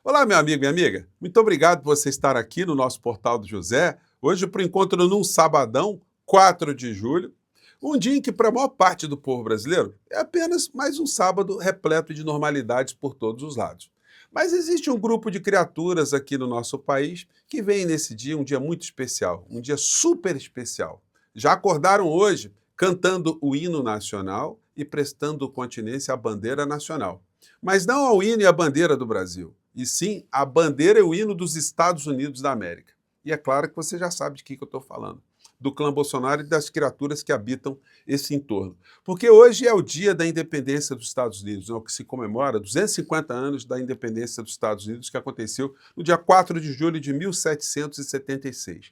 Olá, meu amigo, minha amiga. Muito obrigado por você estar aqui no nosso Portal do José. Hoje, para o encontro num sabadão, 4 de julho, um dia em que, para a maior parte do povo brasileiro, é apenas mais um sábado repleto de normalidades por todos os lados. Mas existe um grupo de criaturas aqui no nosso país que vem nesse dia, um dia muito especial, um dia super especial. Já acordaram hoje cantando o hino nacional e prestando continência à bandeira nacional. Mas não ao hino e à bandeira do Brasil, e sim a bandeira e o hino dos Estados Unidos da América. E é claro que você já sabe de que eu estou falando, do clã Bolsonaro e das criaturas que habitam esse entorno. Porque hoje é o dia da independência dos Estados Unidos, o que se comemora 250 anos da independência dos Estados Unidos, que aconteceu no dia 4 de julho de 1776.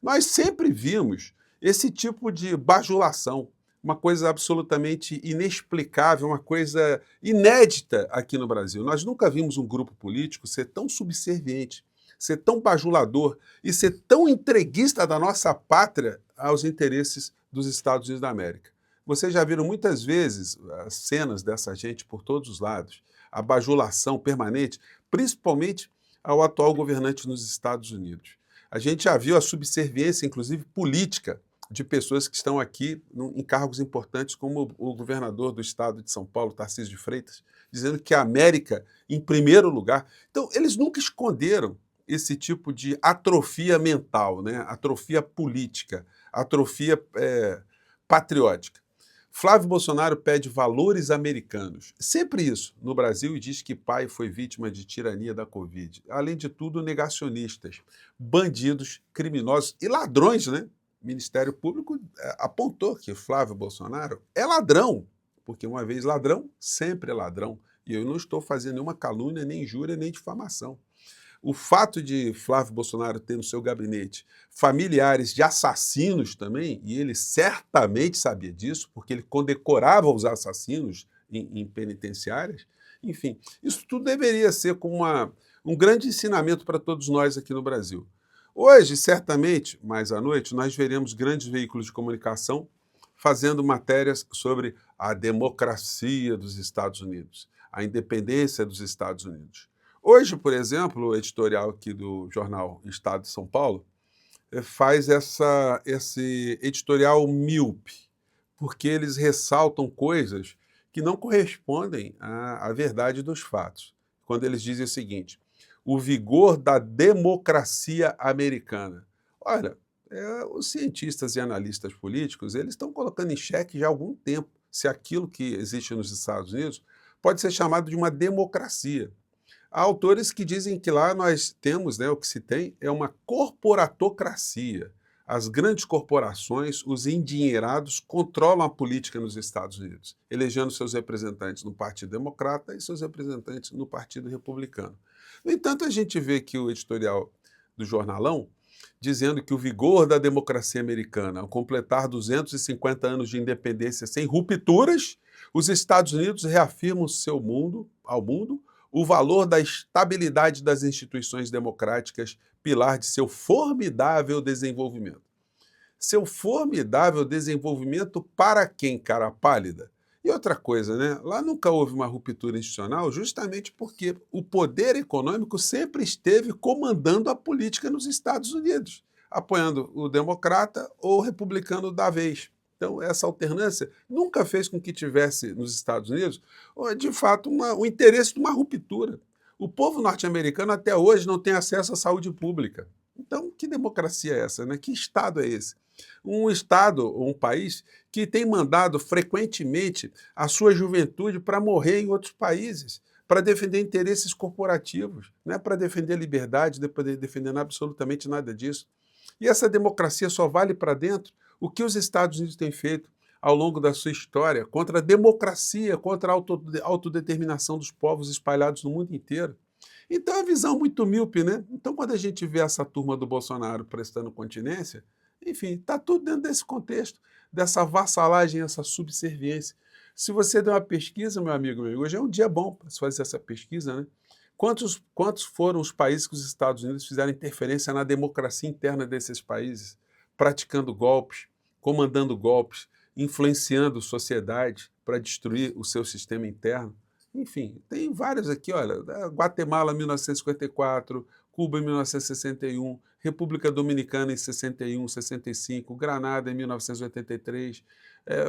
Nós sempre vimos esse tipo de bajulação, uma coisa absolutamente inexplicável, uma coisa inédita aqui no Brasil. Nós nunca vimos um grupo político ser tão subserviente, ser tão bajulador e ser tão entreguista da nossa pátria aos interesses dos Estados Unidos da América. Vocês já viram muitas vezes as cenas dessa gente por todos os lados, a bajulação permanente, principalmente ao atual governante nos Estados Unidos. A gente já viu a subserviência, inclusive política, de pessoas que estão aqui em cargos importantes, como o governador do estado de São Paulo, Tarcísio de Freitas, dizendo que a América em primeiro lugar. Então, eles nunca esconderam esse tipo de atrofia mental, né? Atrofia política, atrofia patriótica. Flávio Bolsonaro pede valores americanos. Sempre isso no Brasil e diz que pai foi vítima de tirania da Covid. Além de tudo, negacionistas, bandidos, criminosos e ladrões, né? O Ministério Público apontou que Flávio Bolsonaro é ladrão, porque uma vez ladrão, sempre é ladrão. E eu não estou fazendo nenhuma calúnia, nem injúria, nem difamação. O fato de Flávio Bolsonaro ter no seu gabinete familiares de assassinos também, e ele certamente sabia disso, porque ele condecorava os assassinos em penitenciárias, enfim, isso tudo deveria ser como um grande ensinamento para todos nós aqui no Brasil. Hoje, certamente, mais à noite, nós veremos grandes veículos de comunicação fazendo matérias sobre a democracia dos Estados Unidos, a independência dos Estados Unidos. Hoje, por exemplo, o editorial aqui do jornal Estado de São Paulo faz esse editorial míope, porque eles ressaltam coisas que não correspondem à verdade dos fatos. Quando eles dizem o seguinte: o vigor da democracia americana. Olha, os cientistas e analistas políticos eles estão colocando em xeque já há algum tempo se aquilo que existe nos Estados Unidos pode ser chamado de uma democracia. Há autores que dizem que lá nós temos, né, o que se tem é uma corporatocracia. As grandes corporações, os endinheirados, controlam a política nos Estados Unidos, elegendo seus representantes no Partido Democrata e seus representantes no Partido Republicano. No entanto, a gente vê que o editorial do jornalão, dizendo que o vigor da democracia americana, ao completar 250 anos de independência sem rupturas, os Estados Unidos reafirmam ao mundo o valor da estabilidade das instituições democráticas, pilar de seu formidável desenvolvimento. Seu formidável desenvolvimento para quem, cara pálida? E outra coisa, né? Lá nunca houve uma ruptura institucional justamente porque o poder econômico sempre esteve comandando a política nos Estados Unidos, apoiando o democrata ou o republicano da vez. Então, essa alternância nunca fez com que tivesse nos Estados Unidos, de fato, o interesse de uma ruptura. O povo norte-americano até hoje não tem acesso à saúde pública. Então, que democracia é essa, né? Que Estado é esse? Um Estado ou um país que tem mandado frequentemente a sua juventude para morrer em outros países, para defender interesses corporativos, não é para defender liberdade, não é para defender absolutamente nada disso. E essa democracia só vale para dentro o que os Estados Unidos têm feito ao longo da sua história contra a democracia, contra a autodeterminação dos povos espalhados no mundo inteiro. Então é uma visão muito míope, né? Então quando a gente vê essa turma do Bolsonaro prestando continência, enfim, está tudo dentro desse contexto, dessa vassalagem, essa subserviência. Se você der uma pesquisa, meu amigo, hoje é um dia bom para se fazer essa pesquisa, né? Quantos foram os países que os Estados Unidos fizeram interferência na democracia interna desses países, praticando golpes, comandando golpes, influenciando sociedade para destruir o seu sistema interno? enfim, tem vários aqui, olha, Guatemala 1954, Cuba em 1961, República Dominicana em 61, 65, Granada em 1983,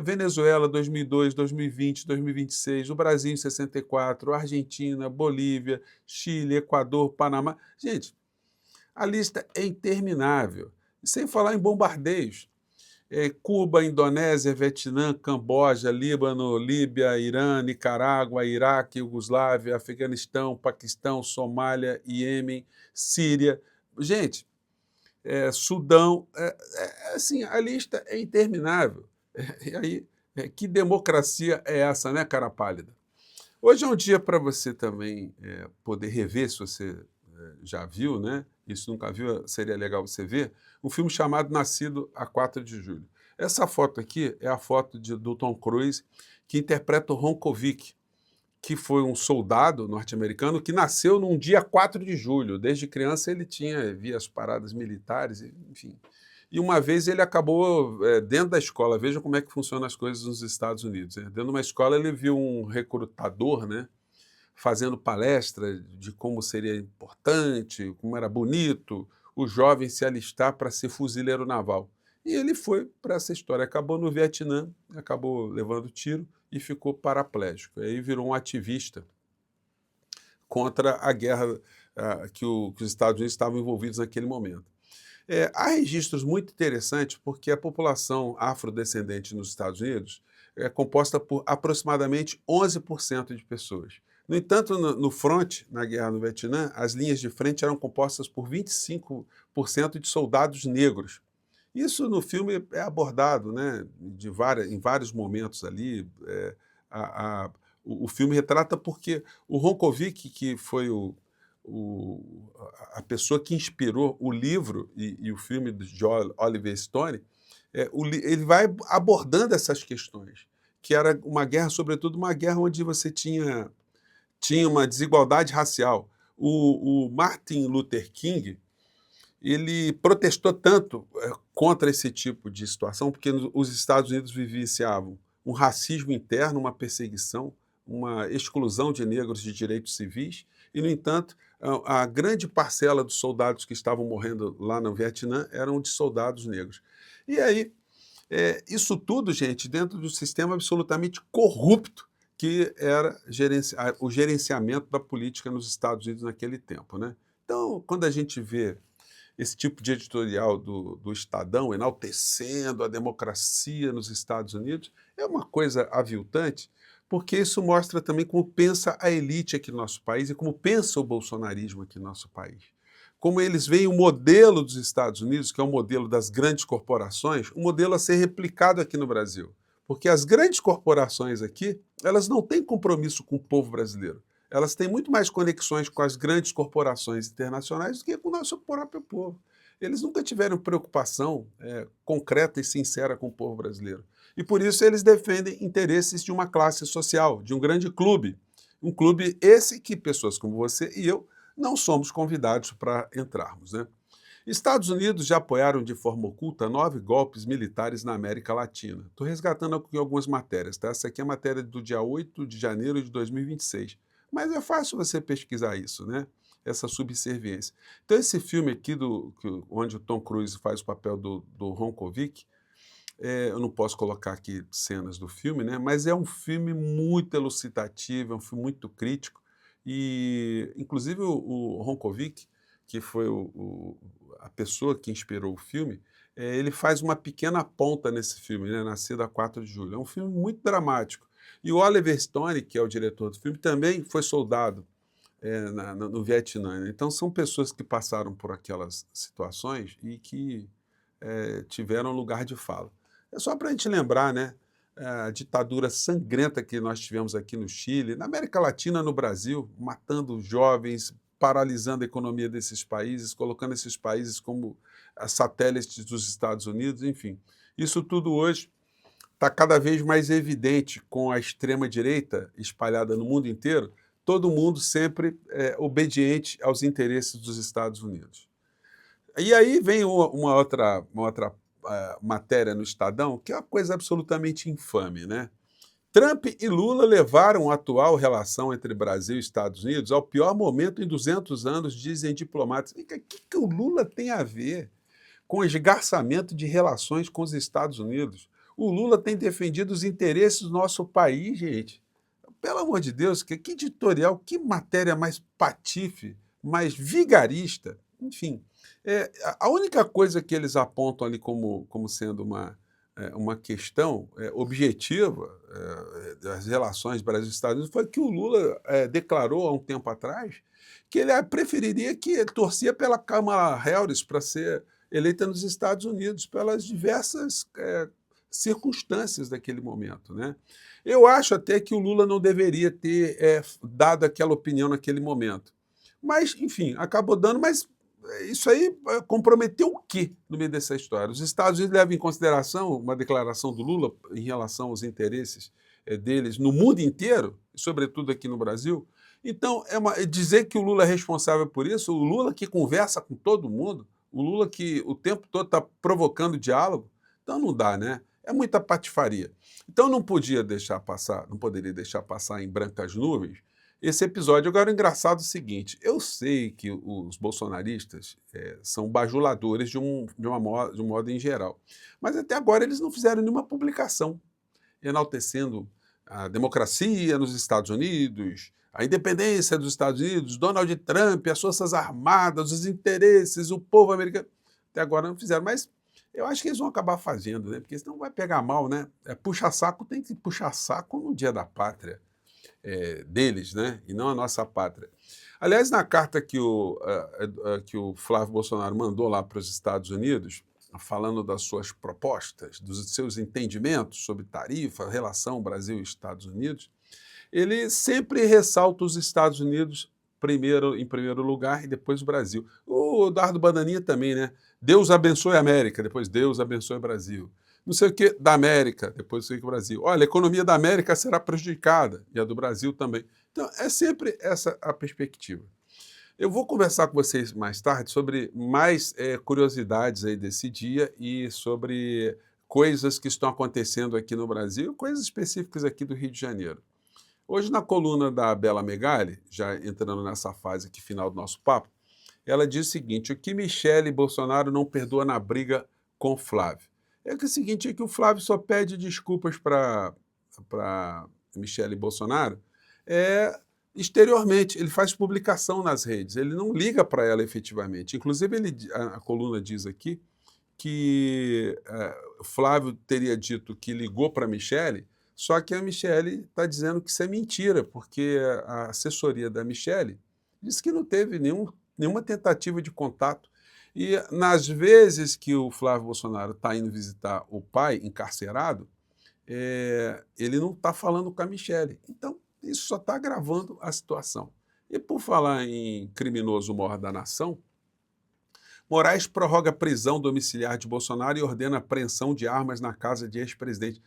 Venezuela 2002, 2020, 2026, o Brasil em 64, Argentina, Bolívia, Chile, Equador, Panamá. Gente, a lista é interminável. Sem falar em bombardeios. Cuba, Indonésia, Vietnã, Camboja, Líbano, Líbia, Irã, Nicarágua, Iraque, Iugoslávia, Afeganistão, Paquistão, Somália, Iêmen, Síria. Gente, Sudão, assim, a lista é interminável. E aí, que democracia é essa, né, cara pálida? Hoje é um dia para você também poder rever, se você já viu, né? Isso nunca viu, seria legal você ver, um filme chamado Nascido a 4 de Julho. Essa foto aqui é a foto do Tom Cruise, que interpreta o Ronkovic, que foi um soldado norte-americano que nasceu num dia 4 de julho. Desde criança ele via as paradas militares, enfim. E uma vez ele acabou dentro da escola, veja como é que funcionam as coisas nos Estados Unidos. Né? Dentro de uma escola ele viu um recrutador, né, fazendo palestra de como seria importante, como era bonito o jovem se alistar para ser fuzileiro naval. E ele foi para essa história, acabou no Vietnã, acabou levando tiro e ficou paraplégico. Aí virou um ativista contra a guerra que os Estados Unidos estavam envolvidos naquele momento. Há registros muito interessantes porque a população afrodescendente nos Estados Unidos é composta por aproximadamente 11% de pessoas. No entanto, no front, na guerra no Vietnã, as linhas de frente eram compostas por 25% de soldados negros. Isso no filme é abordado, né, em vários momentos ali. O filme retrata porque o Ronkovic, que foi a pessoa que inspirou o livro e o filme de Oliver Stone, ele vai abordando essas questões, que era uma guerra, sobretudo uma guerra onde você tinha uma desigualdade racial. O Martin Luther King, ele protestou tanto contra esse tipo de situação, porque os Estados Unidos vivenciavam um racismo interno, uma perseguição, uma exclusão de negros de direitos civis, e, no entanto, a grande parcela dos soldados que estavam morrendo lá no Vietnã eram de soldados negros. E aí, isso tudo, gente, dentro do sistema absolutamente corrupto que era o gerenciamento da política nos Estados Unidos naquele tempo, né? Então, quando a gente vê esse tipo de editorial do Estadão enaltecendo a democracia nos Estados Unidos, é uma coisa aviltante, porque isso mostra também como pensa a elite aqui no nosso país e como pensa o bolsonarismo aqui no nosso país. Como eles veem o modelo dos Estados Unidos, que é o modelo das grandes corporações, um modelo a ser replicado aqui no Brasil. Porque as grandes corporações aqui, elas não têm compromisso com o povo brasileiro. Elas têm muito mais conexões com as grandes corporações internacionais do que com o nosso próprio povo. Eles nunca tiveram preocupação concreta e sincera com o povo brasileiro. E por isso eles defendem interesses de uma classe social, de um grande clube. Um clube esse que pessoas como você e eu não somos convidados para entrarmos, né? Estados Unidos já apoiaram de forma oculta 9 golpes militares na América Latina. Estou resgatando aqui algumas matérias, tá? Essa aqui é a matéria do dia 8 de janeiro de 2026. Mas é fácil você pesquisar isso, né? Essa subserviência. Então, esse filme aqui, onde o Tom Cruise faz o papel do Ronkovic, eu não posso colocar aqui cenas do filme, né? Mas é um filme muito elucidativo, é um filme muito crítico. E, inclusive, o Ronkovic, que foi a pessoa que inspirou o filme, ele faz uma pequena ponta nesse filme, né? Nascido a 4 de julho. É um filme muito dramático. E o Oliver Stone, que é o diretor do filme, também foi soldado no Vietnã. Né? Então, são pessoas que passaram por aquelas situações e que tiveram lugar de fala. É só para a gente lembrar, né? A ditadura sangrenta que nós tivemos aqui no Chile, na América Latina, no Brasil, matando jovens, paralisando a economia desses países, colocando esses países como satélites dos Estados Unidos, enfim. Isso tudo hoje está cada vez mais evidente com a extrema-direita espalhada no mundo inteiro, todo mundo sempre obediente aos interesses dos Estados Unidos. E aí vem uma outra matéria no Estadão, que é uma coisa absolutamente infame, né? Trump e Lula levaram a atual relação entre Brasil e Estados Unidos ao pior momento em 200 anos, dizem diplomatas. O que o Lula tem a ver com o esgarçamento de relações com os Estados Unidos? O Lula tem defendido os interesses do nosso país, gente. Pelo amor de Deus, que editorial, que matéria mais patife, mais vigarista. Enfim, a única coisa que eles apontam ali como sendo uma questão objetiva das relações Brasil-Estados Unidos foi que o Lula declarou há um tempo atrás que ele preferiria que ele torcia pela Kamala Harris para ser eleita nos Estados Unidos, pelas diversas circunstâncias daquele momento, né? Eu acho até que o Lula não deveria ter dado aquela opinião naquele momento. Mas, enfim, acabou dando, mas isso aí comprometeu o quê no meio dessa história? Os Estados Unidos levam em consideração uma declaração do Lula em relação aos interesses deles no mundo inteiro, sobretudo aqui no Brasil? Então, dizer que o Lula é responsável por isso, o Lula que conversa com todo mundo, o Lula que o tempo todo está provocando diálogo, então não dá, né? É muita patifaria. Então não poderia deixar passar em brancas nuvens esse episódio. Agora, o engraçado é o seguinte, eu sei que os bolsonaristas são bajuladores de um modo em geral, mas até agora eles não fizeram nenhuma publicação enaltecendo a democracia nos Estados Unidos, a independência dos Estados Unidos, Donald Trump, as forças armadas, os interesses, o povo americano. Até agora não fizeram, mas eu acho que eles vão acabar fazendo, né? Porque senão vai pegar mal, né? Puxa-saco tem que puxar saco no dia da pátria deles, né? E não a nossa pátria. Aliás, na carta que o Flávio Bolsonaro mandou lá para os Estados Unidos, falando das suas propostas, dos seus entendimentos sobre tarifa, relação Brasil e Estados Unidos, ele sempre ressalta os Estados Unidos em primeiro lugar e depois o Brasil. O Eduardo Bananinha também, né? Deus abençoe a América, depois Deus abençoe o Brasil. Não sei o que da América, depois não sei o que o Brasil. Olha, a economia da América será prejudicada e a do Brasil também. Então, é sempre essa a perspectiva. Eu vou conversar com vocês mais tarde sobre mais curiosidades aí desse dia e sobre coisas que estão acontecendo aqui no Brasil, coisas específicas aqui do Rio de Janeiro. Hoje, na coluna da Bela Megali, já entrando nessa fase aqui final do nosso papo, ela diz o seguinte: o que Michele Bolsonaro não perdoa na briga com Flávio. É que o seguinte, é que o Flávio só pede desculpas para Michele Bolsonaro exteriormente, ele faz publicação nas redes, ele não liga para ela efetivamente. Inclusive, a coluna diz aqui que Flávio teria dito que ligou para Michele, só que a Michele está dizendo que isso é mentira, porque a assessoria da Michele disse que não teve nenhuma tentativa de contato. E nas vezes que o Flávio Bolsonaro está indo visitar o pai encarcerado, ele não está falando com a Michele. Então, isso só está agravando a situação. E por falar em criminoso mor da nação, Moraes prorroga a prisão domiciliar de Bolsonaro e ordena a apreensão de armas na casa de ex-presidente.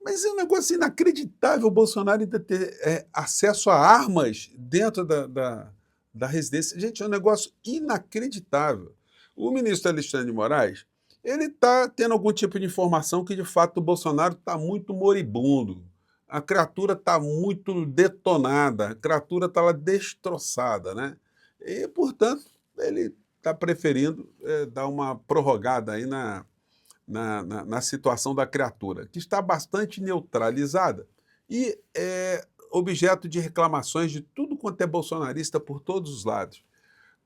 Mas é um negócio inacreditável o Bolsonaro ainda ter acesso a armas dentro da residência. Gente, é um negócio inacreditável. O ministro Alexandre de Moraes, ele está tendo algum tipo de informação que, de fato, o Bolsonaro está muito moribundo. A criatura está muito detonada, a criatura está lá destroçada, né? E, portanto, ele está preferindo dar uma prorrogada aí na situação da criatura, que está bastante neutralizada e é objeto de reclamações de tudo quanto é bolsonarista por todos os lados,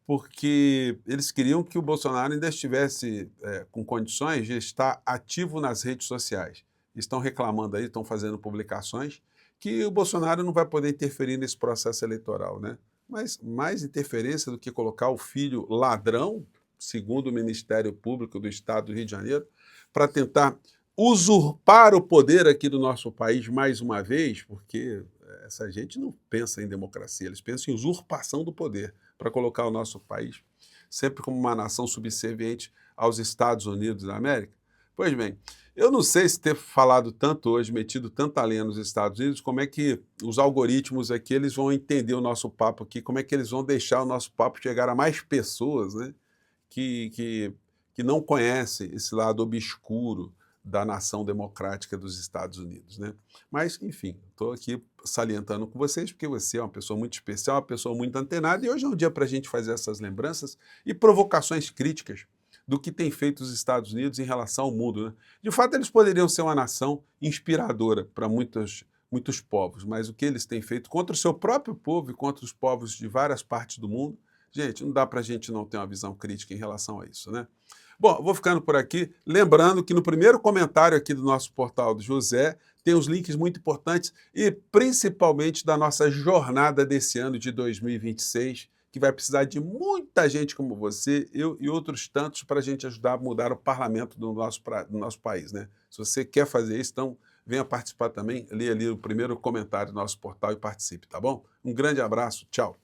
porque eles queriam que o Bolsonaro ainda estivesse com condições de estar ativo nas redes sociais. Estão reclamando aí, estão fazendo publicações que o Bolsonaro não vai poder interferir nesse processo eleitoral, né? Mas mais interferência do que colocar o filho ladrão, segundo o Ministério Público do Estado do Rio de Janeiro, para tentar usurpar o poder aqui do nosso país mais uma vez, porque essa gente não pensa em democracia, eles pensam em usurpação do poder, para colocar o nosso país sempre como uma nação subserviente aos Estados Unidos da América. Pois bem, eu não sei se ter falado tanto hoje, metido tanta lenha nos Estados Unidos, como é que os algoritmos aqui eles vão entender o nosso papo aqui, como é que eles vão deixar o nosso papo chegar a mais pessoas, né, que não conhecem esse lado obscuro da nação democrática dos Estados Unidos, né? Mas, enfim, estou aqui salientando com vocês porque você é uma pessoa muito especial, uma pessoa muito antenada, e hoje é um dia para a gente fazer essas lembranças e provocações críticas do que tem feito os Estados Unidos em relação ao mundo, né? De fato, eles poderiam ser uma nação inspiradora para muitos povos, mas o que eles têm feito contra o seu próprio povo e contra os povos de várias partes do mundo, gente, não dá para a gente não ter uma visão crítica em relação a isso, né? Bom, vou ficando por aqui, lembrando que no primeiro comentário aqui do nosso portal do José, tem uns links muito importantes e principalmente da nossa jornada desse ano de 2026, que vai precisar de muita gente como você, eu e outros tantos para a gente ajudar a mudar o parlamento do nosso país, né? Se você quer fazer isso, então venha participar também, leia ali o primeiro comentário do nosso portal e participe, tá bom? Um grande abraço, tchau!